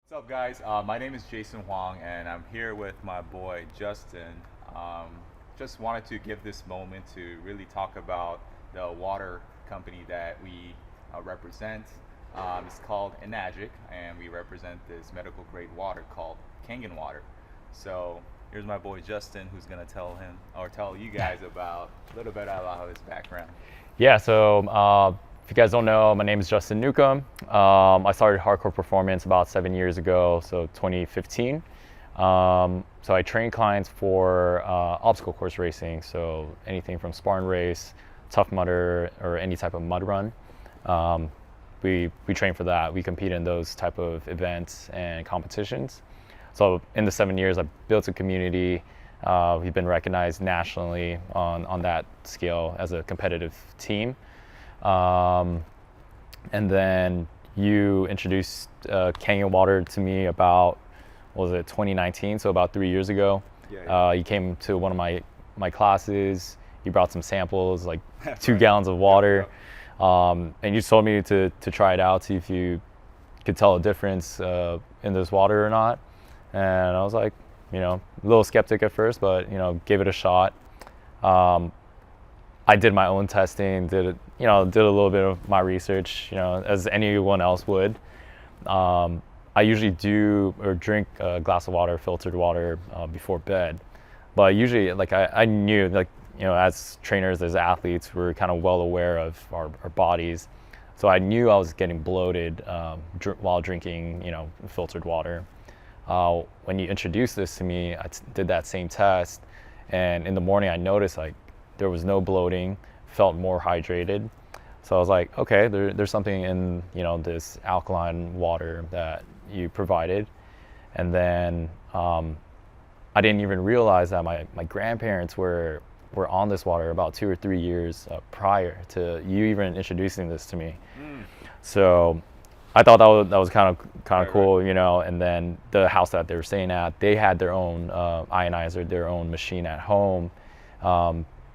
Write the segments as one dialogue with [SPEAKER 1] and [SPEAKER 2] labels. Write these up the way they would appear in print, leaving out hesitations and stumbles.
[SPEAKER 1] What's up, guys? My name is Jason Huang, and I'm here with my boy Justin. Um, just wanted to give this moment to really talk about the water company that we represent. It's called Enagic, and we represent this medical grade water called Kangen water. So here's my boy Justin, who's gonna tell you guys about a little bit about his background.
[SPEAKER 2] Yeah, so if you guys don't know, my name is Justin Newcomb. I started Hardcore Performance about 7 years ago, so 2015. So I train clients for obstacle course racing, so anything from Spartan race, Tough Mudder, or any type of mud run. Um, we train for that. We compete in those type of events and competitions. So in the 7 years, I've built a community. We've been recognized nationally on that scale as a competitive team. Um, and then you introduced Kangen water to me about, what was it, 2019, so about 3 years ago.
[SPEAKER 1] Yeah, yeah.
[SPEAKER 2] You came to one of my classes. You brought some samples, like two
[SPEAKER 1] Right.
[SPEAKER 2] gallons of
[SPEAKER 1] Yep,
[SPEAKER 2] water,
[SPEAKER 1] yep.
[SPEAKER 2] and you told me to try it out, see if you could tell a difference in this water or not. And I was like, a little skeptic at first, but gave it a shot. Um, I did my own testing, did a little bit of my research, as anyone else would. I usually do or drink a glass of water, filtered water, before bed. But usually, like I knew, like as trainers, as athletes, we're kind of well aware of our bodies. So I knew I was getting bloated while drinking, filtered water. When you introduced this to me, did that same test, and in the morning I noticed like there was no bloating, felt more hydrated. So I was like, okay, there's something in this alkaline water that you provided. And then I didn't even realize that my grandparents were on this water about 2 or 3 years prior to you even introducing this to me.
[SPEAKER 1] Mm.
[SPEAKER 2] So I thought that was kind of
[SPEAKER 1] Right, right.
[SPEAKER 2] cool, And then the house that they were staying at, they had their own ionizer, their own machine at home.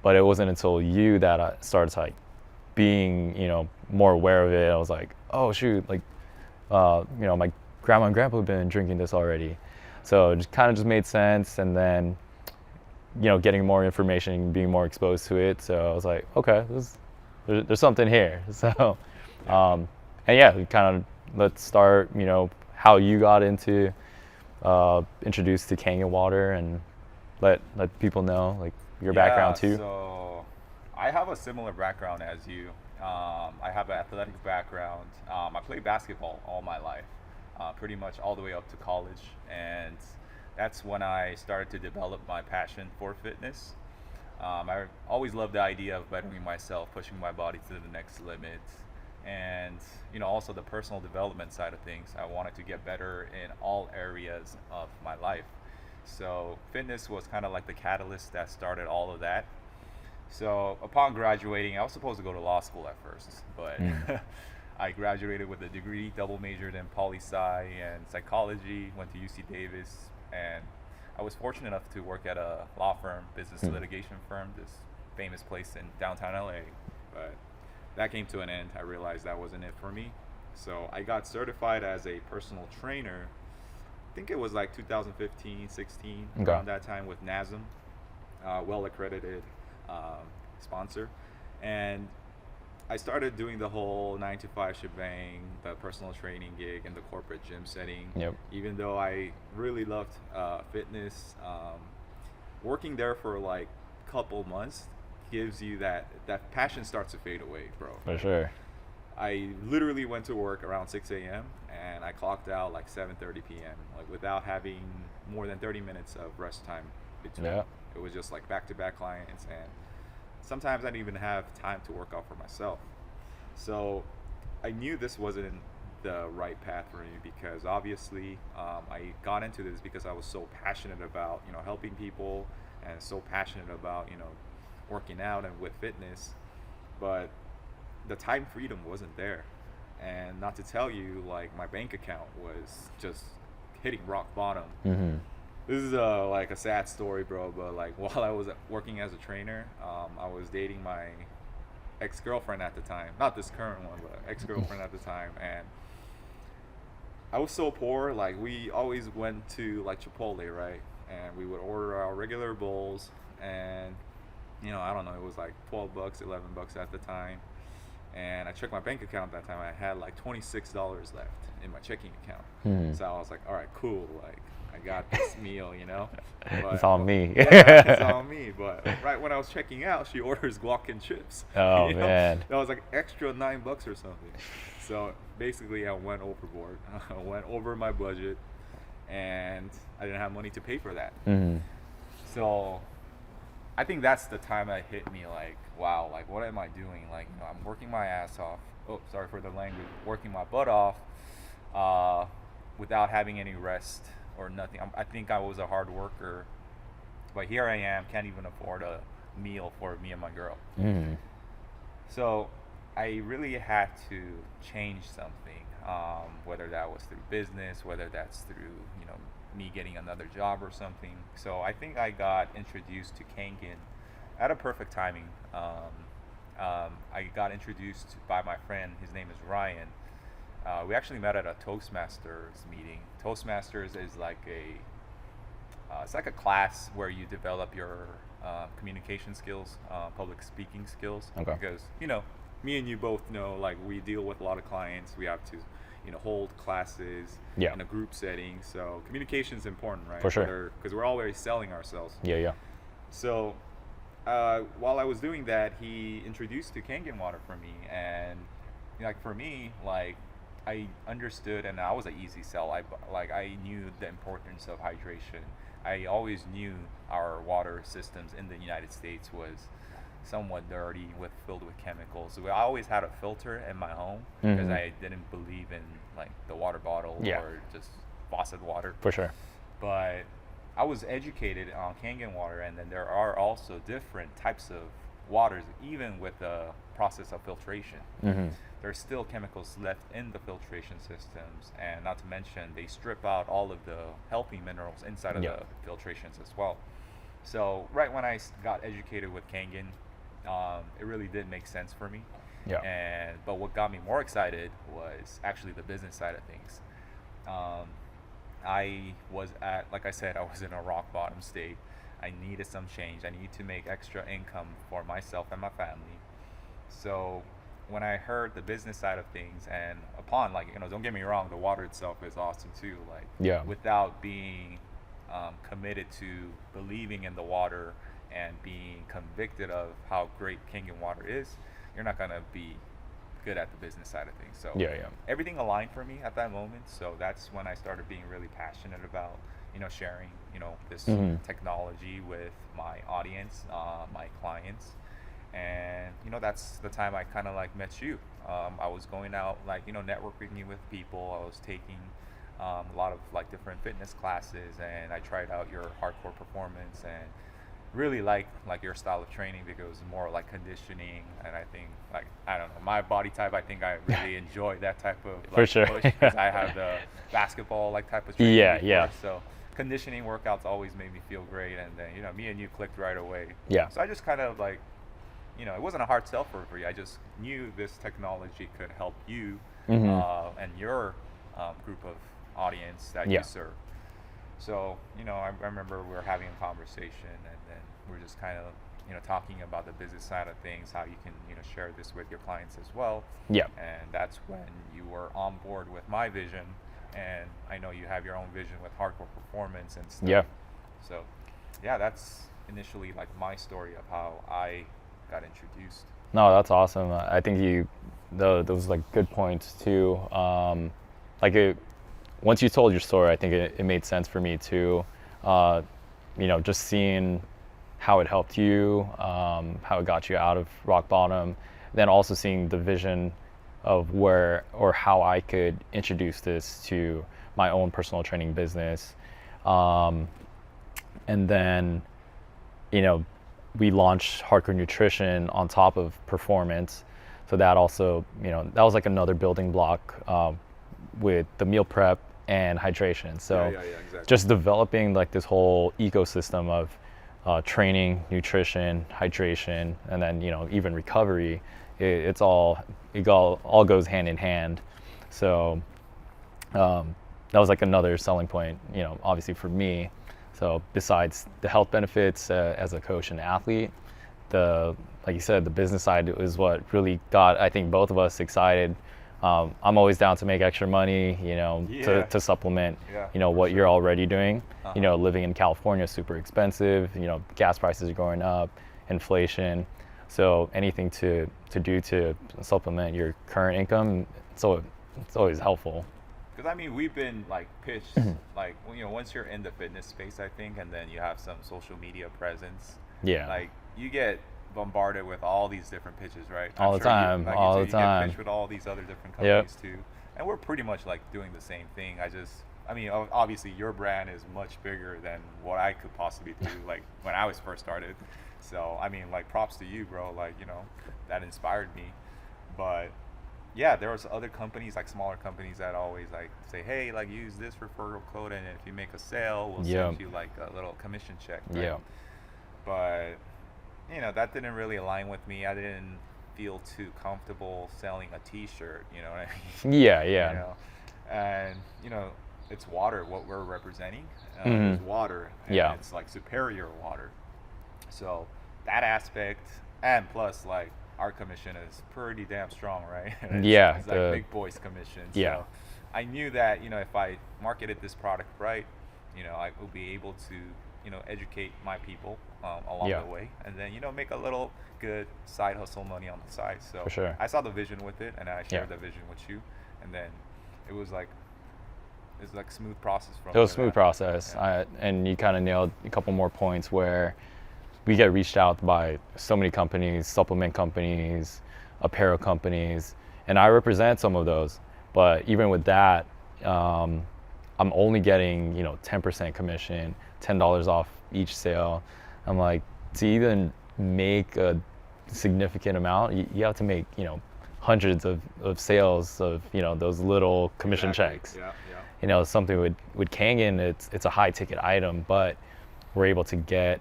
[SPEAKER 2] But it wasn't until you that I started like being, more aware of it. I was like, oh shoot, like, my grandma and grandpa have been drinking this already. So it just kind of just made sense. And then, getting more information, being more exposed to it. So I was like, okay, there's something here. So,
[SPEAKER 1] Yeah.
[SPEAKER 2] and yeah, we kind of let's start, how you got into introduced to Kangen water and let people know like your
[SPEAKER 1] Yeah,
[SPEAKER 2] background too.
[SPEAKER 1] so I have a similar background as you. I have an athletic background. I played basketball all my life, pretty much all the way up to college, and that's when I started to develop my passion for fitness. I always loved the idea of bettering myself, pushing my body to the next limit, and also the personal development side of things. I wanted to get better in all areas of my life. So fitness was kind of like the catalyst that started all of that. So upon graduating, I was supposed to go to law school at first, but
[SPEAKER 2] Mm.
[SPEAKER 1] I graduated with a degree, double majored in poli sci and psychology, went to UC Davis, and I was fortunate enough to work at a law firm, business
[SPEAKER 2] Mm.
[SPEAKER 1] litigation firm, this famous place in downtown LA. But that came to an end. I realized that wasn't it for me. So I got certified as a personal trainer. I think it was like 2015, 16,
[SPEAKER 2] Okay.
[SPEAKER 1] around that time with NASM, well accredited um, sponsor. And I started doing the whole 9 to 5 shebang, the personal training gig in the corporate gym setting.
[SPEAKER 2] Yep.
[SPEAKER 1] Even though I really loved fitness, working there for like a couple months gives you that passion starts to fade away, bro.
[SPEAKER 2] For
[SPEAKER 1] Like
[SPEAKER 2] sure.
[SPEAKER 1] I literally went to work around 6 a.m. and I clocked out like 7:30 p.m. like without having more than 30 minutes of rest time between.
[SPEAKER 2] Yeah.
[SPEAKER 1] It was just like back-to-back clients, and sometimes I didn't even have time to work out for myself. So I knew this wasn't the right path for me because obviously I got into this because I was so passionate about helping people and so passionate about working out and with fitness, but the time freedom wasn't there. And not to tell you, like my bank account was just hitting rock bottom.
[SPEAKER 2] Mm-hmm.
[SPEAKER 1] This is like a sad story, bro. But like while I was working as a trainer, I was dating my ex girlfriend at the time. Not this current one, but ex girlfriend at the time. And I was so poor. Like we always went to like Chipotle, right? And we would order our regular bowls, and I don't know, it was like $12, $11 at the time. And I checked my bank account that time. I had like $26 left in my checking account.
[SPEAKER 2] Hmm.
[SPEAKER 1] So I was like, all right, cool. Like I got this meal. But,
[SPEAKER 2] It's on me.
[SPEAKER 1] yeah, it's on me. But right when I was checking out, she orders guac and chips.
[SPEAKER 2] Oh man.
[SPEAKER 1] That was like extra $9 or something. So basically, I went overboard. I went over my budget, and I didn't have money to pay for that.
[SPEAKER 2] Hmm.
[SPEAKER 1] So I think that's the time that hit me like, wow, like what am I doing? Like, I'm working my ass off. Oh, sorry for the language. Working my butt off, without having any rest or nothing. I think I was a hard worker, but here I am, can't even afford a meal for me and my girl.
[SPEAKER 2] Hmm.
[SPEAKER 1] So I really had to change something, whether that was through business, whether that's through, me getting another job or something. So I think I got introduced to Kangen at a perfect timing. I got introduced by my friend. His name is Ryan. We actually met at a Toastmasters meeting. Toastmasters is like it's like a class where you develop your communication skills, public speaking skills.
[SPEAKER 2] Okay.
[SPEAKER 1] Because me and you both know, like, we deal with a lot of clients. We have to hold classes
[SPEAKER 2] Yeah.
[SPEAKER 1] in a group setting. So communication is important, right?
[SPEAKER 2] For sure.
[SPEAKER 1] Because we're always selling ourselves.
[SPEAKER 2] Yeah.
[SPEAKER 1] So while I was doing that, he introduced to Kangen water for me, and like for me, like I understood, and I was an easy sell. I knew the importance of hydration. I always knew our water systems in the United States was somewhat dirty, filled with chemicals. So I always had a filter in my home because
[SPEAKER 2] Mhm.
[SPEAKER 1] I didn't believe in like the water bottle
[SPEAKER 2] Yeah.
[SPEAKER 1] or just faucet water.
[SPEAKER 2] For sure.
[SPEAKER 1] But I was educated on Kangen water, and then there are also different types of waters, even with the process of filtration.
[SPEAKER 2] Hmm.
[SPEAKER 1] There's still chemicals left in the filtration systems, and not to mention they strip out all of the healthy minerals inside of
[SPEAKER 2] Yeah.
[SPEAKER 1] the filtrations as well. So right when I got educated with Kangen, it really did make sense for me.
[SPEAKER 2] Yeah.
[SPEAKER 1] But what got me more excited was actually the business side of things. Um, I was like I said, I was in a rock bottom state. I needed some change. I needed to make extra income for myself and my family. So when I heard the business side of things, and upon, like, don't get me wrong, the water itself is awesome too. Like,
[SPEAKER 2] Yeah.
[SPEAKER 1] without being committed to believing in the water and being convicted of how great Kangen water is, you're not gonna be good at the business side of things. So
[SPEAKER 2] Yeah.
[SPEAKER 1] everything aligned for me at that moment. So that's when I started being really passionate about, sharing, this
[SPEAKER 2] Mhm.
[SPEAKER 1] technology with my audience, my clients. And, that's the time I kind of like met you. I was going out, like, networking with people. I was taking a lot of like different fitness classes, and I tried out your hardcore performance and really like your style of training, because it was more like conditioning. And I think, like, I don't know, my body type, I think I really enjoy that type of like,
[SPEAKER 2] For sure.
[SPEAKER 1] push, because I have the basketball like type of training
[SPEAKER 2] Yeah,
[SPEAKER 1] before.
[SPEAKER 2] yeah.
[SPEAKER 1] So conditioning workouts always made me feel great, and then me and you clicked right away.
[SPEAKER 2] Yeah.
[SPEAKER 1] So I just kind of like, it wasn't a hard sell for you. I just knew this technology could help you
[SPEAKER 2] Mhm.
[SPEAKER 1] and your group of audience that
[SPEAKER 2] Yeah.
[SPEAKER 1] you serve. So, I remember we were having a conversation, and then we're just kind of, talking about the business side of things, how you can, share this with your clients as well.
[SPEAKER 2] Yeah.
[SPEAKER 1] And that's when you were on board with my vision, and I know you have your own vision with Hardkour Performance and stuff.
[SPEAKER 2] Yeah.
[SPEAKER 1] So, yeah, that's initially like my story of how I got introduced.
[SPEAKER 2] No, that's awesome. I think those like good points too. Once you told your story, I think it made sense for me too. Just seeing how it helped you, how it got you out of rock bottom, then also seeing the vision of where or how I could introduce this to my own personal training business. And then, we launched Hardkour Nutrition on top of performance. So that also, that was like another building block with the meal prep and hydration. So
[SPEAKER 1] Yeah, exactly.
[SPEAKER 2] just developing like this whole ecosystem of training, nutrition, hydration, and then, even recovery, it all goes hand in hand. So that was like another selling point, obviously for me. So besides the health benefits as a coach and athlete, like you said, the business side is what really got, I think, both of us excited. I'm always down to make extra money, to supplement, what
[SPEAKER 1] sure.
[SPEAKER 2] you're already doing.
[SPEAKER 1] Uh-huh.
[SPEAKER 2] Living in California is super expensive. Gas prices are going up, inflation. So anything to do to supplement your current income, so it's always helpful.
[SPEAKER 1] Because I mean, we've been like pitched, like once you're in the fitness space, I think, and then you have some social media presence,
[SPEAKER 2] Yeah.
[SPEAKER 1] like you get bombarded with all these different pitches, right?
[SPEAKER 2] All the time, all the
[SPEAKER 1] You
[SPEAKER 2] time.
[SPEAKER 1] get pitched with all these other different
[SPEAKER 2] Yep.
[SPEAKER 1] companies too, and we're pretty much like doing the same thing. I mean, obviously your brand is much bigger than what I could possibly do, like when I was first started. So I mean, like props to you, bro. Like that inspired me, but yeah, there was other companies, like smaller companies, that always like say, hey, like use this referral code, and if you make a sale, we'll
[SPEAKER 2] Yeah.
[SPEAKER 1] send you like a little commission check. Right?
[SPEAKER 2] Yeah.
[SPEAKER 1] But that didn't really align with me. I didn't feel too comfortable selling a T-shirt. You know what I mean?
[SPEAKER 2] Yeah. Yeah.
[SPEAKER 1] And it's water. What we're representing
[SPEAKER 2] Mhm.
[SPEAKER 1] is water, and
[SPEAKER 2] Yeah.
[SPEAKER 1] it's like superior water. So that aspect, and plus like our commission is pretty damn strong, right?
[SPEAKER 2] Yeah,
[SPEAKER 1] It's like big boys commission.
[SPEAKER 2] Yeah.
[SPEAKER 1] So I knew that if I marketed this product right, I will be able to educate my people along
[SPEAKER 2] Yeah.
[SPEAKER 1] the way, and then make a little good side hustle money on the side. So
[SPEAKER 2] For sure.
[SPEAKER 1] I saw the vision with it, and I shared
[SPEAKER 2] Yeah.
[SPEAKER 1] the vision with you, and then it's like smooth process from
[SPEAKER 2] It was a
[SPEAKER 1] there.
[SPEAKER 2] smooth process.
[SPEAKER 1] Yeah.
[SPEAKER 2] And you kind of nailed a couple more points where we get reached out by so many companies, supplement companies, apparel companies, and I represent some of those. But even with that, I'm only getting 10% commission, $10 off each sale. I'm like, to even make a significant amount, you have to make hundreds of sales of those little commission
[SPEAKER 1] Exactly.
[SPEAKER 2] checks.
[SPEAKER 1] Yeah.
[SPEAKER 2] Something with Kangen, it's a high ticket item, but we're able to get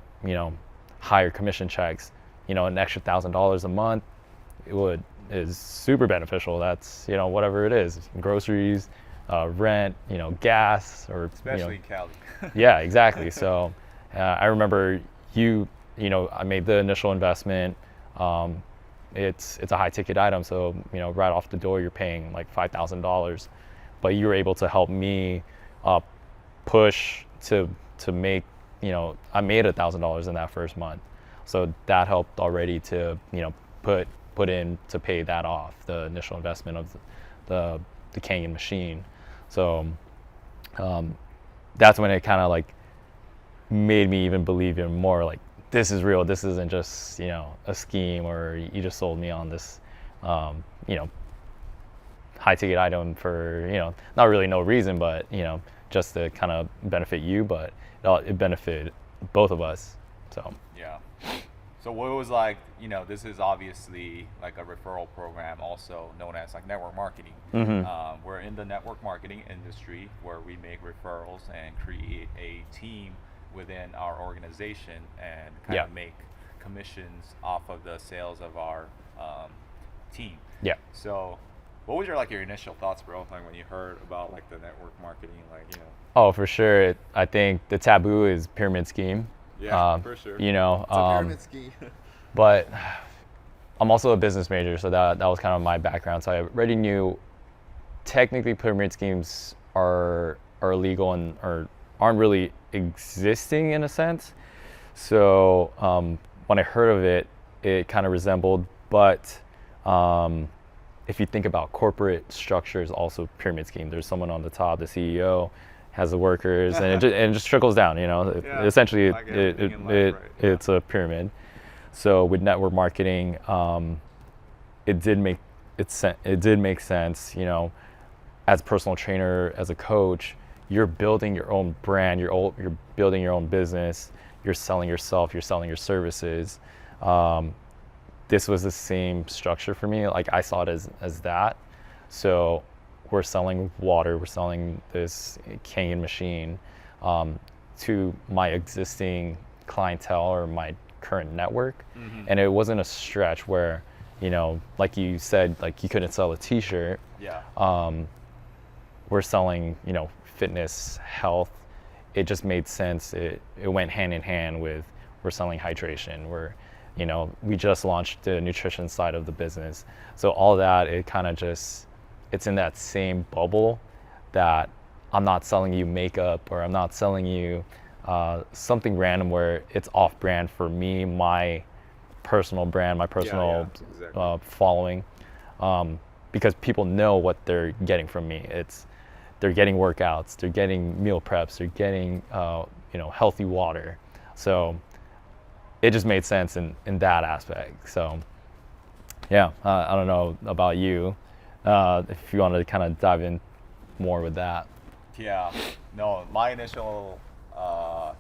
[SPEAKER 2] higher commission checks, an extra $1,000 a month. Is super beneficial. That's whatever it is, groceries, rent, gas, or
[SPEAKER 1] Especially in Cali.
[SPEAKER 2] yeah, exactly. So I remember I made the initial investment. It's a high ticket item, so right off the door you're paying like $5,000, but you were able to help me push to make I made $1,000 in that first month, so that helped already to put in to pay that off, the initial investment of the Kangen machine. So that's when it kind of like made me even believe even more, like this is real. This isn't just a scheme, or you just sold me on this high ticket item for not really no reason, but just to kind of benefit you, but it benefited both of us. So
[SPEAKER 1] Yeah. So what it was like, this is obviously like a referral program, also known as like network marketing.
[SPEAKER 2] Mhm.
[SPEAKER 1] We're in the network marketing industry where we make referrals and create a team within our organization and kind
[SPEAKER 2] Yeah.
[SPEAKER 1] of make commissions off of the sales of our team.
[SPEAKER 2] yeah.
[SPEAKER 1] So what was your initial thoughts, bro, like when you heard about like the network marketing,
[SPEAKER 2] Oh, for sure. I think the taboo is pyramid scheme.
[SPEAKER 1] Yeah, for sure.
[SPEAKER 3] It's a pyramid scheme.
[SPEAKER 2] But I'm also a business major, so that was kind of my background. So I already knew technically pyramid schemes are illegal and aren't really existing in a sense. So when I heard of it, it kind of resembled. But if you think about corporate structures, also pyramid scheme. There's someone on the top, the CEO, has the workers, and it just trickles down.
[SPEAKER 1] Yeah,
[SPEAKER 2] Essentially,
[SPEAKER 1] like everything in life, right?
[SPEAKER 2] it's a pyramid. So with network marketing, it did make sense. As a personal trainer, as a coach, you're building your own brand. You're building your own business. You're selling yourself. You're selling your services. This was the same structure for me. Like I saw it as that. So we're selling water. We're selling this Kangen machine to my existing clientele or my current network.
[SPEAKER 1] Mm-hmm.
[SPEAKER 2] And it wasn't a stretch where, like you said, like you couldn't sell a T-shirt.
[SPEAKER 1] Yeah.
[SPEAKER 2] We're selling, fitness, health, it just made sense. It went hand in hand with we're selling hydration. We just launched the nutrition side of the business. So all that, it kind of just, it's in that same bubble that I'm not selling you makeup or I'm not selling you something random where it's off brand for me, my personal brand, my personal
[SPEAKER 1] exactly.
[SPEAKER 2] following, because people know what they're getting from me. They're getting workouts, they're getting meal preps, they're getting healthy water. So it just made sense in that aspect. So yeah, I don't know about you, if you want to kind of dive in more with that.
[SPEAKER 1] Yeah, no, my initial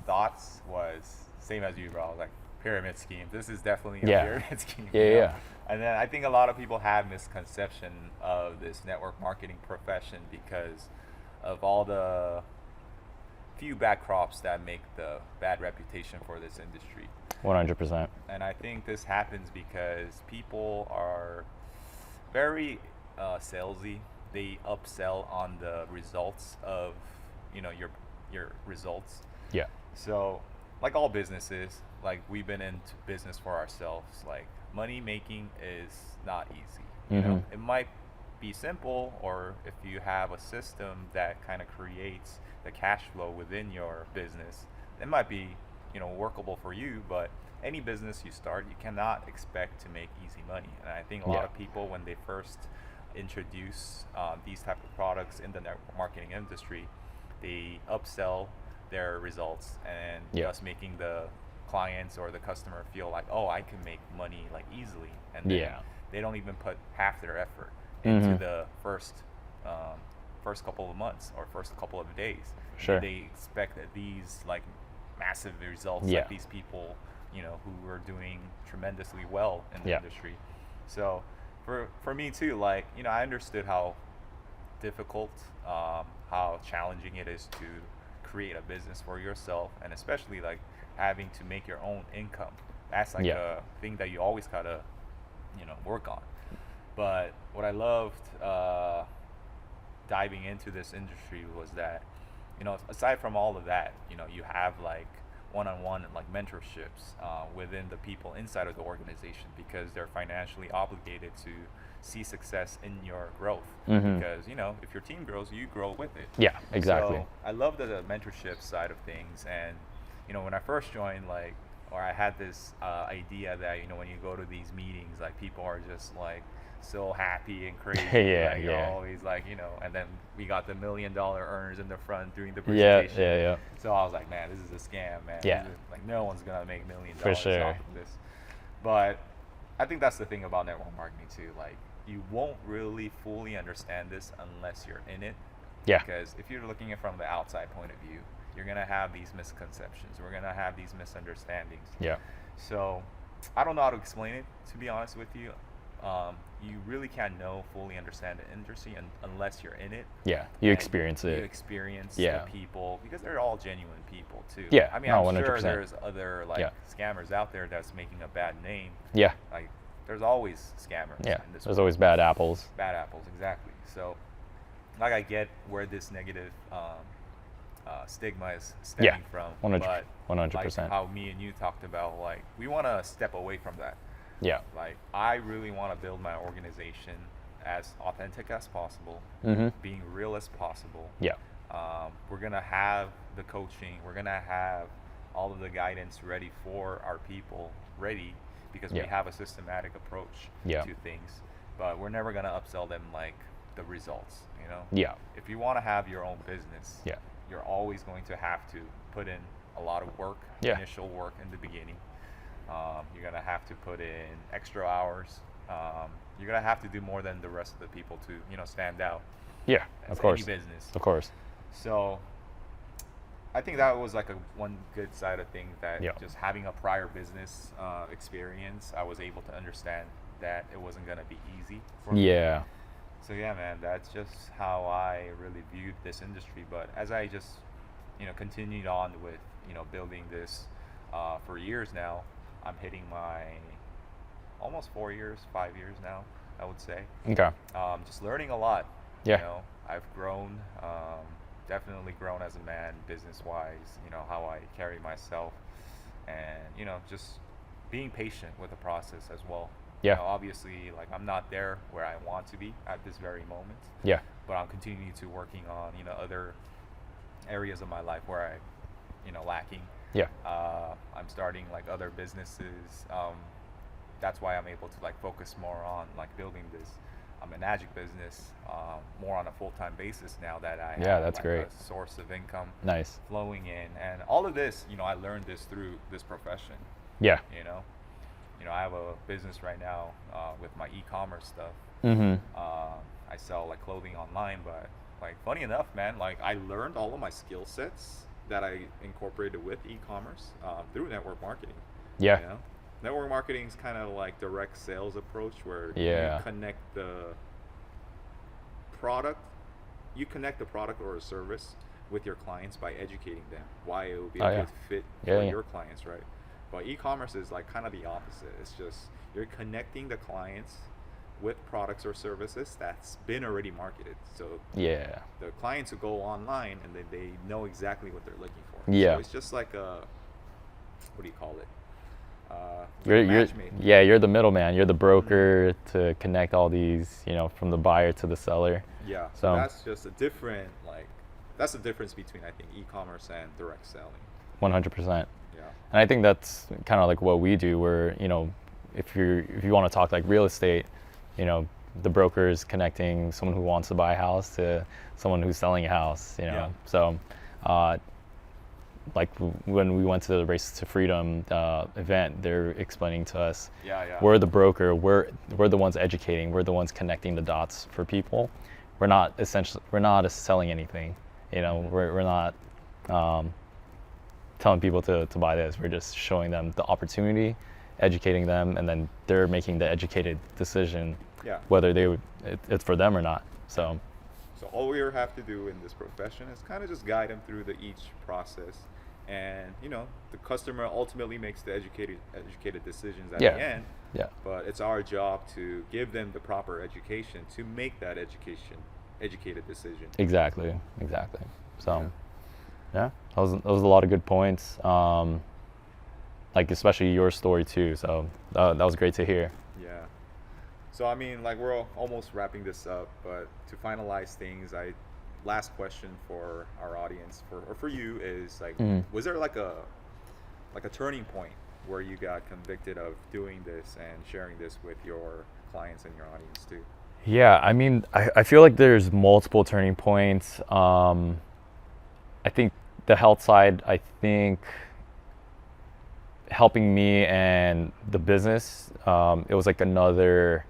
[SPEAKER 1] thoughts was same as you, bro. Like pyramid scheme. This is definitely a
[SPEAKER 2] Yeah.
[SPEAKER 1] pyramid scheme.
[SPEAKER 2] Yeah,
[SPEAKER 1] you know?
[SPEAKER 2] yeah.
[SPEAKER 1] And then I think a lot of people have misconception of this network marketing profession because of all the few bad crops that make the bad reputation for this industry.
[SPEAKER 2] 100%.
[SPEAKER 1] And I think this happens because people are very salesy. They upsell on the results of your results.
[SPEAKER 2] Yeah.
[SPEAKER 1] So like all businesses, like we've been into business for ourselves. Like money making is not easy. You know, it might be simple, or if you have a system that kind of creates the cash flow within your business, it might be workable for you. But any business you start, you cannot expect to make easy money. And I think a lot of people, when they first introduce these type of products in the network marketing industry, they upsell their results and just making the clients or the customer feel like, oh, I can make money like easily, and then they don't even put half their effort into the first couple of months or first couple of days.
[SPEAKER 2] Sure.
[SPEAKER 1] They expect that these like massive results, like these people who are doing tremendously well in the industry. So for me too, like I understood how difficult, how challenging it is to create a business for yourself, and especially like having to make your own income. That's like a thing that you always gotta work on. But what I loved diving into this industry was that aside from all of that, you have like one-on-one like mentorships within the people inside of the organization, because they're financially obligated to see success in your growth. Because if your team grows, you grow with it.
[SPEAKER 2] Yeah, exactly.
[SPEAKER 1] So I love the mentorship side of things. And when I first joined, or I had this idea that when you go to these meetings, like people are just like so happy and crazy. You're always like, and then we got the $1 million earners in the front during the presentation.
[SPEAKER 2] Yeah.
[SPEAKER 1] So I was like, man, this is a scam, man.
[SPEAKER 2] Yeah.
[SPEAKER 1] Like no one's gonna make $1 million
[SPEAKER 2] For sure.
[SPEAKER 1] off of this. But I think that's the thing about network marketing too. Like you won't really fully understand this unless you're in it.
[SPEAKER 2] Yeah.
[SPEAKER 1] Because if you're looking at it from the outside point of view, you're gonna have these misconceptions. We're gonna have these misunderstandings.
[SPEAKER 2] Yeah.
[SPEAKER 1] So I don't know how to explain it, to be honest with you. You really can't fully understand the industry unless you're in it.
[SPEAKER 2] Yeah, you experience it.
[SPEAKER 1] You experience the people, because they're all genuine people too.
[SPEAKER 2] Yeah,
[SPEAKER 1] I mean,
[SPEAKER 2] no,
[SPEAKER 1] I'm
[SPEAKER 2] 100%.
[SPEAKER 1] sure there's other scammers out there that's making a bad name.
[SPEAKER 2] Yeah.
[SPEAKER 1] Like there's always scammers.
[SPEAKER 2] Yeah,
[SPEAKER 1] in this
[SPEAKER 2] there's
[SPEAKER 1] world.
[SPEAKER 2] always bad apples.
[SPEAKER 1] Bad apples, exactly. So, like I get where this negative stigma is stemming from.
[SPEAKER 2] 100%.
[SPEAKER 1] Like how me and you talked about, like we want to step away from that.
[SPEAKER 2] Yeah.
[SPEAKER 1] Like I really want to build my organization as authentic as possible, being real as possible.
[SPEAKER 2] Yeah.
[SPEAKER 1] We're gonna have the coaching. We're gonna have all of the guidance ready for our people, because we have a systematic approach to things. But we're never gonna upsell them like the results.
[SPEAKER 2] Yeah.
[SPEAKER 1] If you want to have your own business, you're always going to have to put in a lot of work, initial work in the beginning. You're gonna have to put in extra hours. You're gonna have to do more than the rest of the people to stand out.
[SPEAKER 2] Yeah, of course.
[SPEAKER 1] Any business.
[SPEAKER 2] Of course.
[SPEAKER 1] So I think that was like one good side of things, that just having a prior business experience, I was able to understand that it wasn't gonna be easy for me.
[SPEAKER 2] Yeah.
[SPEAKER 1] So yeah, man, that's just how I really viewed this industry. But as I just continued on with building this for years now, I'm hitting my almost 5 years now, I would say.
[SPEAKER 2] Okay.
[SPEAKER 1] Just learning a lot.
[SPEAKER 2] Yeah.
[SPEAKER 1] I've grown definitely grown as a man, business wise. You know how I carry myself, and just being patient with the process as well.
[SPEAKER 2] Yeah.
[SPEAKER 1] Obviously, like I'm not there where I want to be at this very moment,
[SPEAKER 2] Yeah.
[SPEAKER 1] but I'm continuing to working on other areas of my life where I lacking.
[SPEAKER 2] Yeah.
[SPEAKER 1] I'm starting like other businesses. That's why I'm able to like focus more on like building this a magic business more on a full-time basis now that I
[SPEAKER 2] Yeah,
[SPEAKER 1] have
[SPEAKER 2] that's
[SPEAKER 1] like
[SPEAKER 2] great.
[SPEAKER 1] a source of income
[SPEAKER 2] Nice.
[SPEAKER 1] flowing in, and all of this, I learned this through this profession.
[SPEAKER 2] Yeah.
[SPEAKER 1] I have a business right now with my e-commerce stuff.
[SPEAKER 2] Mm-hmm.
[SPEAKER 1] I sell like clothing online, but like funny enough, man, like I learned all of my skill sets that I incorporated with e-commerce through network marketing.
[SPEAKER 2] Yeah.
[SPEAKER 1] Network marketing is kind of like direct sales approach where
[SPEAKER 2] Yeah.
[SPEAKER 1] you connect the product, or a service with your clients by educating them why it would be a
[SPEAKER 2] Oh, yeah.
[SPEAKER 1] good fit
[SPEAKER 2] Yeah,
[SPEAKER 1] for
[SPEAKER 2] yeah.
[SPEAKER 1] your clients, right? But e-commerce is like kind of the opposite. It's just you're connecting the clients with products or services that's been already marketed. So
[SPEAKER 2] Yeah.
[SPEAKER 1] the clients who go online and then they know exactly what they're looking for.
[SPEAKER 2] Yeah.
[SPEAKER 1] So it's just like a, what do you call it?
[SPEAKER 2] You're
[SPEAKER 1] matchmaking.
[SPEAKER 2] yeah, you're the middleman. You're the broker to connect all these, from the buyer to the seller.
[SPEAKER 1] Yeah.
[SPEAKER 2] So-
[SPEAKER 1] So that's just a different, that's the difference between, I think, e-commerce and direct selling.
[SPEAKER 2] 100%.
[SPEAKER 1] Yeah.
[SPEAKER 2] And I think that's kind of like what we do. Where if you want to talk like real estate, the broker is connecting someone who wants to buy a house to someone who's selling a house.
[SPEAKER 1] Yeah.
[SPEAKER 2] So like when we went to the Race to Freedom event, they're explaining to us,
[SPEAKER 1] Yeah.
[SPEAKER 2] we're the broker, we're the ones educating, we're the ones connecting the dots for people. We're not selling anything. We're not telling people to buy this. We're just showing them the opportunity, educating them, and then they're making the educated decision
[SPEAKER 1] Yeah.
[SPEAKER 2] whether it's for them or not. So
[SPEAKER 1] all we have to do in this profession is kind of just guide them through each process, and the customer ultimately makes the educated decisions at
[SPEAKER 2] Yeah.
[SPEAKER 1] the end.
[SPEAKER 2] yeah,
[SPEAKER 1] But it's our job to give them the proper education to make that educated decision.
[SPEAKER 2] exactly. So yeah, that was a lot of good points. Like especially your story too. So that was great to hear.
[SPEAKER 1] Yeah. So I mean, like we're almost wrapping this up, but to finalize things, last question for our audience for you is like, was there like a turning point where you got convicted of doing this and sharing this with your clients and your audience too?
[SPEAKER 2] Yeah, I mean, I feel like there's multiple turning points. I think the health side, helping me and the business, it was like another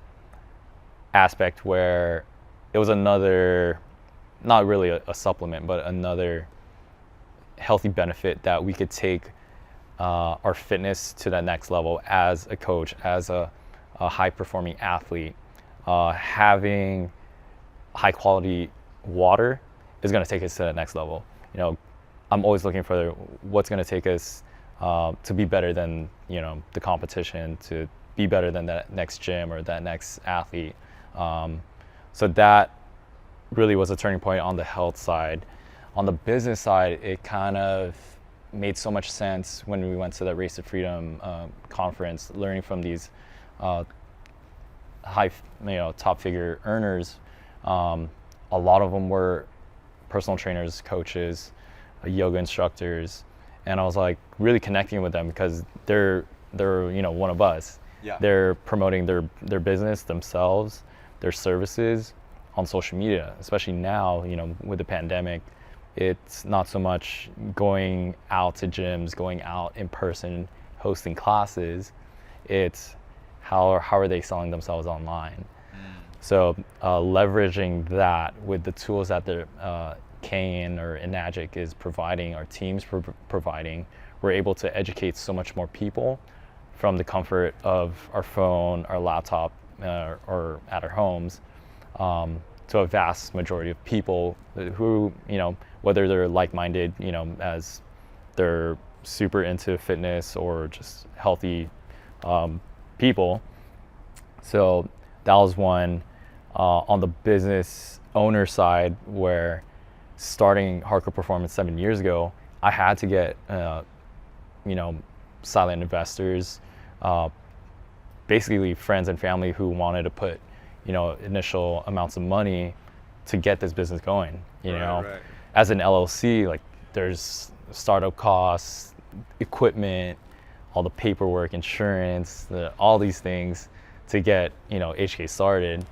[SPEAKER 2] aspect where it was another, not really a supplement, but another healthy benefit that we could take our fitness to that next level as a coach, as a high performing athlete. Having high quality water is going to take us to that next level. I'm always looking for what's going to take us to be better than the competition, to be better than that next gym or that next athlete. So that really was a turning point on the health side. On the business side, it kind of made so much sense when we went to the Race to Freedom conference, learning from these high, top figure earners. A lot of them were personal trainers, coaches, yoga instructors, and I was like really connecting with them because they're one of us.
[SPEAKER 1] Yeah.
[SPEAKER 2] They're promoting their business, themselves, their services on social media, especially now, with the pandemic. It's not so much going out to gyms, going out in person, hosting classes. It's how are they selling themselves online? So leveraging that with the tools that Kane or Enagic is providing, our teams providing, we're able to educate so much more people from the comfort of our phone, our laptop, or at our homes, to a vast majority of people who, whether they're like-minded, as they're super into fitness or just healthy people. So that was one. On the business owner side, where starting Hardcore Performance 7 years ago, I had to get, you know, silent investors, uh, basically friends and family who wanted to put, you know, initial amounts of money to get this business going. You know,
[SPEAKER 1] Right.
[SPEAKER 2] as an LLC, like there's startup costs, equipment, all the paperwork, insurance, all these things to get, you know, HK started.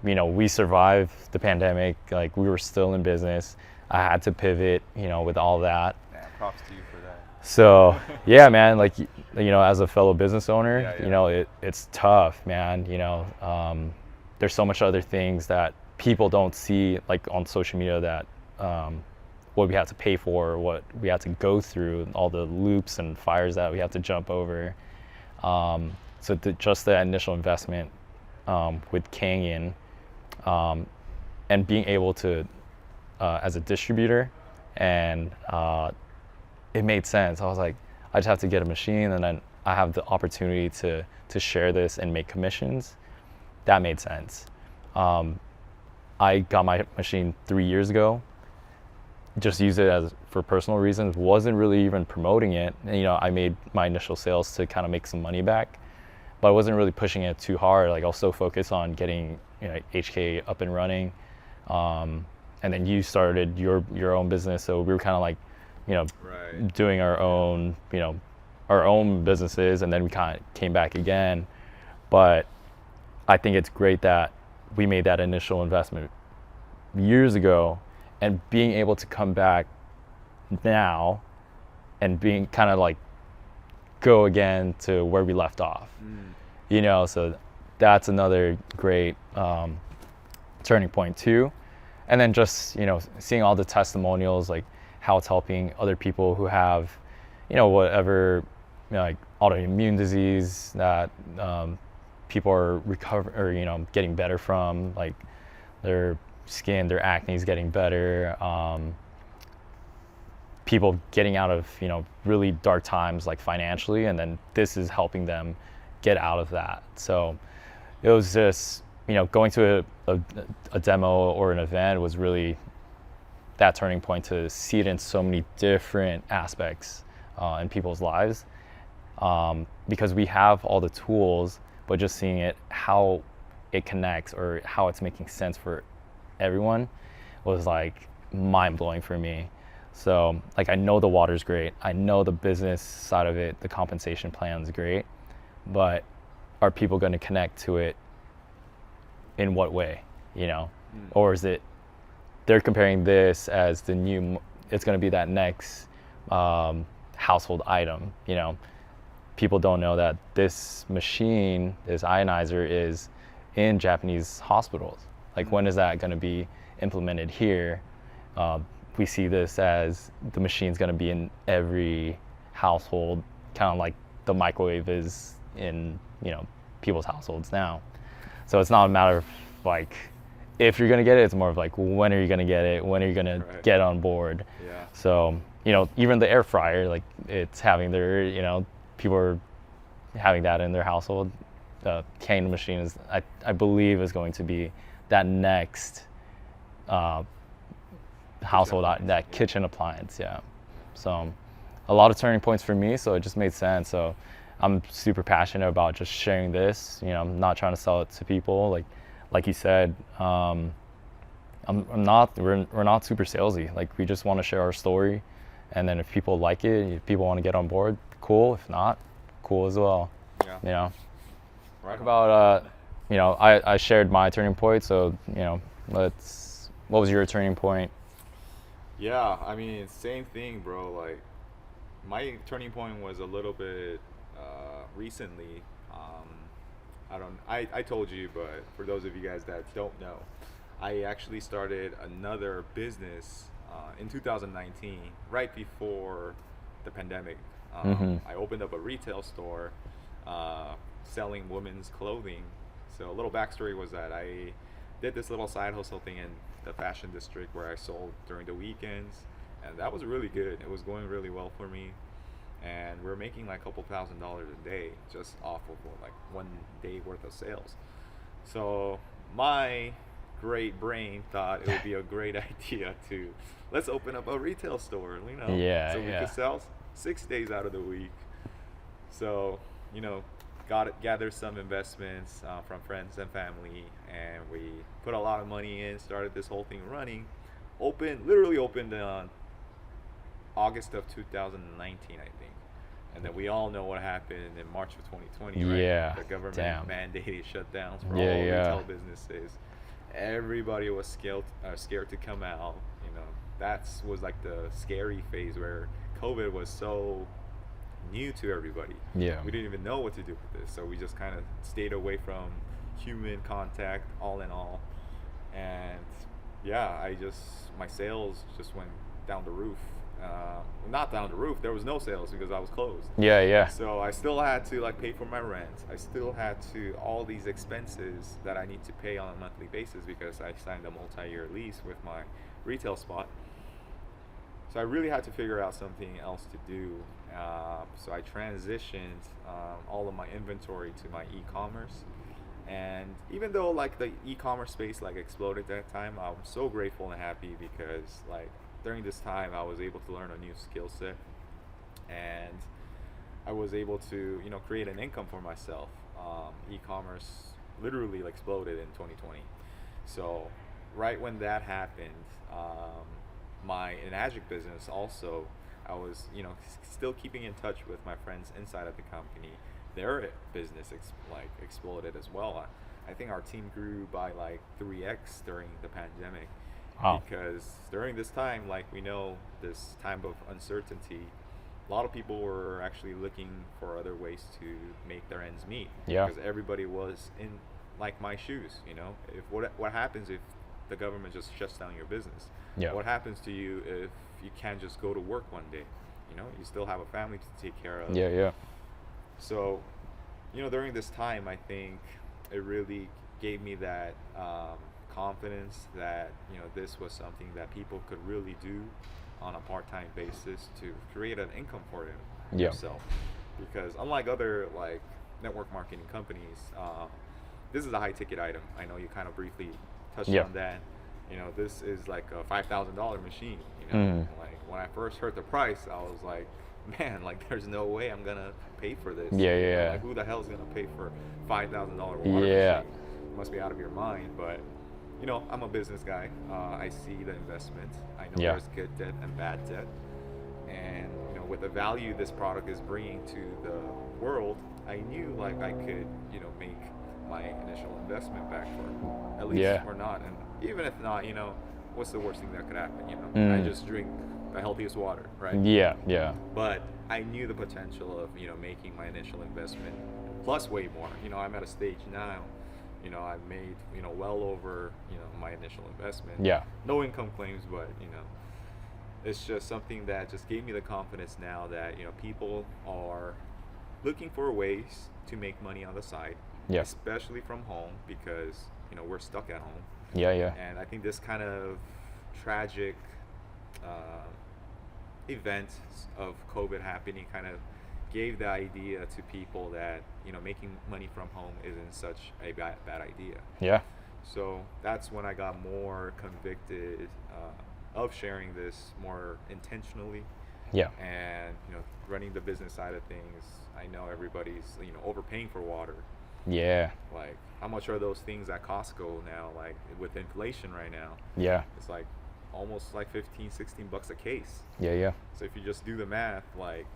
[SPEAKER 2] You know, we survived the pandemic. Like we were still in business. I had to pivot, you know, with all that.
[SPEAKER 1] Yeah, props to you for that.
[SPEAKER 2] So yeah, man, like, you know, as a fellow business owner,
[SPEAKER 1] Yeah.
[SPEAKER 2] you know, it's tough, man. You know, there's so much other things that people don't see, like on social media, that what we have to pay for, what we have to go through, all the loops and fires that we have to jump over. So just the initial investment with Canyon, and being able to, as a distributor, and it made sense. I was like, I just have to get a machine, and then I have the opportunity to share this and make commissions. That made sense. I got my machine 3 years ago. Just used it as for personal reasons. Wasn't really even promoting it. And, you know, I made my initial sales to kind of make some money back, but I wasn't really pushing it too hard. Like I was so focused on getting, you know, HK up and running. And then you started your own business, so we were kind of like, you know,
[SPEAKER 1] Right.
[SPEAKER 2] doing our own, you know, our own businesses, and then we kind of came back again. But I think it's great that we made that initial investment years ago, and being able to come back now and being kind of like go again to where we left off. You know, so that's another great turning point too. And then just, you know, seeing all the testimonials, like how it's helping other people who have, you know, whatever, you know, like autoimmune disease that people are recovering, or, you know, getting better from, like their skin, their acne is getting better. People getting out of, you know, really dark times, like financially, and then this is helping them get out of that. So it was just, you know, going to a demo or an event was really that turning point to see it in so many different aspects in people's lives, because we have all the tools, but just seeing it, how it connects or how it's making sense for everyone was like mind-blowing for me. So like, I know the water's great, I know the business side of it, the compensation plan is great, but are people going to connect to it in what way, you know? Or is it they're comparing this as the new, it's going to be that next household item, you know? People don't know that this machine, this ionizer, is in Japanese hospitals. Like, when is that going to be implemented here? We see this as the machine's going to be in every household, kind of like the microwave is in, you know, people's households now. So it's not a matter of like if you're going to get it, it's more of like, when are you going to get it? When are you going to get on board?
[SPEAKER 1] Yeah.
[SPEAKER 2] So, you know, even the air fryer, like it's having their, you know, people are having that in their household. The Canyon machine is, I believe, is going to be that next household, that kitchen appliance. Yeah. So a lot of turning points for me. So it just made sense. So I'm super passionate about just sharing this. You know, I'm not trying to sell it to people. Like you said, we're not super salesy. Like, we just want to share our story, and then if people like it, if people want to get on board, cool. If not, cool as well.
[SPEAKER 1] Yeah.
[SPEAKER 2] You know.
[SPEAKER 1] Right.
[SPEAKER 2] Talk about you know, I shared my turning point. So, you know, what was your turning point?
[SPEAKER 1] Yeah, I mean, same thing, bro. Like, my turning point was a little bit recently. I told you, but for those of you guys that don't know, I actually started another business in 2019, right before the pandemic. I opened up a retail store selling women's clothing. So a little backstory was that I did this little side hustle thing in the fashion district where I sold during the weekends, and that was really good. It was going really well for me, and we were making like a couple $1,000s a day just off of like one day worth of sales. So my great brain thought it would be a great idea to let's open up a retail store,
[SPEAKER 2] Yeah,
[SPEAKER 1] so we
[SPEAKER 2] yeah.
[SPEAKER 1] could sell 6 days out of the week. So, gathered some investments from friends and family, and we put a lot of money in, started this whole thing running. Literally opened on August of 2019, I think. And then we all know what happened in March of 2020, right?
[SPEAKER 2] Yeah,
[SPEAKER 1] The government
[SPEAKER 2] damn.
[SPEAKER 1] mandated shutdowns for
[SPEAKER 2] Yeah,
[SPEAKER 1] all
[SPEAKER 2] yeah.
[SPEAKER 1] retail businesses. Everybody was scared to come out. That was like the scary phase where COVID was so new to everybody.
[SPEAKER 2] Yeah.
[SPEAKER 1] We didn't even know what to do with this, so we just kind of stayed away from human contact, all in all. And yeah, my sales just went down the roof. Not down the roof. There was no sales because I was closed.
[SPEAKER 2] Yeah, yeah.
[SPEAKER 1] So I still had to like pay for my rent. I still had to all these expenses that I need to pay on a monthly basis because I signed a multi-year lease with my retail spot. So I really had to figure out something else to do. So I transitioned all of my inventory to my e-commerce. And even though like the e-commerce space like exploded at that time, I'm so grateful and happy because like during this time I was able to learn a new skill set, and I was able to create an income for myself. E-commerce literally like exploded in 2020. So right when that happened, my Enagic business also, I was still keeping in touch with my friends inside of the company. Their business exploded as well. I think our team grew by like 3x during the pandemic.
[SPEAKER 2] Wow.
[SPEAKER 1] Because during this time, like we know, this time of uncertainty, a lot of people were actually looking for other ways to make their ends meet.
[SPEAKER 2] Yeah.
[SPEAKER 1] Because everybody was in like my shoes. If what happens if the government just shuts down your business?
[SPEAKER 2] Yeah.
[SPEAKER 1] What happens to you if you can't just go to work one day? You still have a family to take care of.
[SPEAKER 2] Yeah, yeah.
[SPEAKER 1] So, during this time, I think it really gave me that confidence that this was something that people could really do on a part-time basis to create an income for themselves. Because unlike other like network marketing companies, this is a high-ticket item. I know you kind of briefly touched on that. This is like a $5,000 machine. Like when I first heard the price, I was like, man, like there's no way I'm gonna pay for this.
[SPEAKER 2] Yeah.
[SPEAKER 1] Like who the hell is gonna pay for $5,000 water
[SPEAKER 2] Yeah.
[SPEAKER 1] machine? You must be out of your mind. But I'm a business guy. I see the investment. I know there's good debt and bad debt. And with the value this product is bringing to the world, I knew like I could make my initial investment back for at least or not. And even if not, what's the worst thing that could happen? I just drink the healthiest water, right?
[SPEAKER 2] Yeah.
[SPEAKER 1] But I knew the potential of making my initial investment plus way more. I'm at a stage now. I've made well over my initial investment.
[SPEAKER 2] Yeah.
[SPEAKER 1] No income claims, but it's just something that just gave me the confidence now that people are looking for ways to make money on the side, especially from home because we're stuck at home.
[SPEAKER 2] Yeah.
[SPEAKER 1] And I think this kind of tragic event of COVID happening kind of gave the idea to people that making money from home isn't such a bad idea.
[SPEAKER 2] Yeah.
[SPEAKER 1] So that's when I got more convicted of sharing this more intentionally.
[SPEAKER 2] Yeah.
[SPEAKER 1] And running the business side of things, I know everybody's overpaying for water.
[SPEAKER 2] Yeah.
[SPEAKER 1] Like how much are those things at Costco now? Like with inflation right now,
[SPEAKER 2] Yeah.
[SPEAKER 1] it's like almost like $15-16 a case.
[SPEAKER 2] Yeah.
[SPEAKER 1] So if you just do the math, like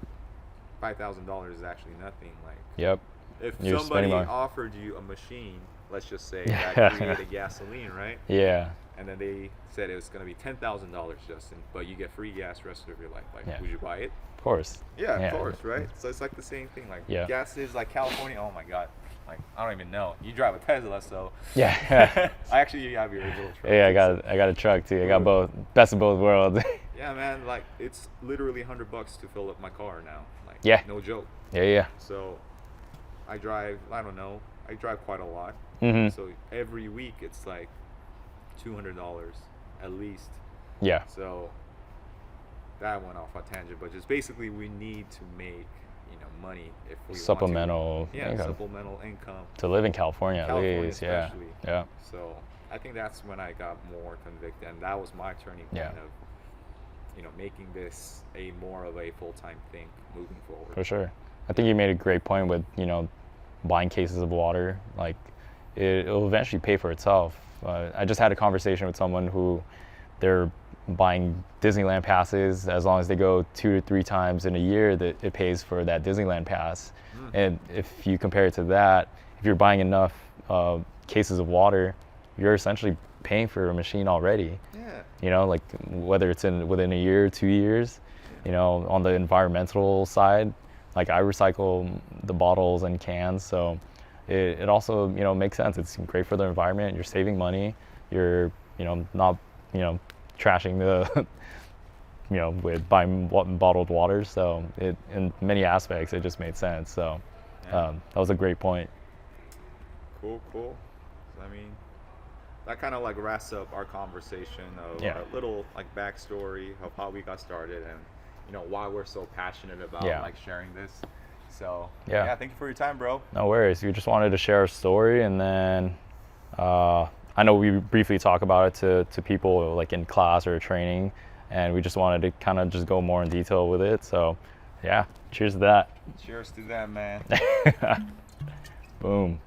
[SPEAKER 1] $5,000 is actually nothing. Like
[SPEAKER 2] Yep.
[SPEAKER 1] if
[SPEAKER 2] You're
[SPEAKER 1] somebody
[SPEAKER 2] spending money.
[SPEAKER 1] offered you a machine, let's just say that created gasoline, right?
[SPEAKER 2] Yeah.
[SPEAKER 1] And then they said it was going to be $10,000, Justin, but you get free gas the rest of your life. Like, would you buy it?
[SPEAKER 2] Of course.
[SPEAKER 1] Yeah, of course, right? So it's like the same thing. Like gas is like California. Oh my God. Like I don't even know. You drive a Tesla, so
[SPEAKER 2] Yeah.
[SPEAKER 1] I actually have your original truck.
[SPEAKER 2] Yeah, I got a truck too. I got both, best of both worlds.
[SPEAKER 1] Yeah, man. Like it's literally $100 to fill up my car now. Like no joke.
[SPEAKER 2] Yeah.
[SPEAKER 1] So I drive. I don't know. I drive quite a lot.
[SPEAKER 2] Mm-hmm.
[SPEAKER 1] So every week it's like $200 at least.
[SPEAKER 2] Yeah.
[SPEAKER 1] So that went off a tangent, but just basically we need to make money if we
[SPEAKER 2] supplemental
[SPEAKER 1] want to.
[SPEAKER 2] income.
[SPEAKER 1] Supplemental income
[SPEAKER 2] To live in California at least.
[SPEAKER 1] especially.
[SPEAKER 2] Yeah.
[SPEAKER 1] So I think that's when I got more convicted, and that was my turning point
[SPEAKER 2] Yeah.
[SPEAKER 1] of, making this a more of a full-time thing moving forward.
[SPEAKER 2] For sure. I think you made a great point with, buying cases of water. Like, it'll eventually pay for itself. I just had a conversation with someone who they're buying Disneyland passes. As long as they go 2 to 3 times in a year, that it pays for that Disneyland pass. And if you compare it to that, if you're buying enough cases of water, you're essentially paying for a machine already.
[SPEAKER 1] Yeah.
[SPEAKER 2] Like whether it's within a year, 2 years. On the environmental side, like I recycle the bottles and cans, so it also makes sense. It's great for the environment. You're saving money. You're not trashing the with buying bottled water. So in many aspects it just made sense. So
[SPEAKER 1] Yeah.
[SPEAKER 2] that was a great point.
[SPEAKER 1] Cool. I mean, that kind of like wraps up our conversation of
[SPEAKER 2] Yeah.
[SPEAKER 1] our little like backstory of how we got started, and why we're so passionate about
[SPEAKER 2] Yeah.
[SPEAKER 1] like sharing this. So
[SPEAKER 2] Yeah.
[SPEAKER 1] thank you for your time, bro.
[SPEAKER 2] No worries. We just wanted to share a story, and then I know we briefly talk about it to people like in class or training, and we just wanted to kind of just go more in detail with it. So yeah, cheers to that.
[SPEAKER 1] Cheers to them, man.
[SPEAKER 2] Boom.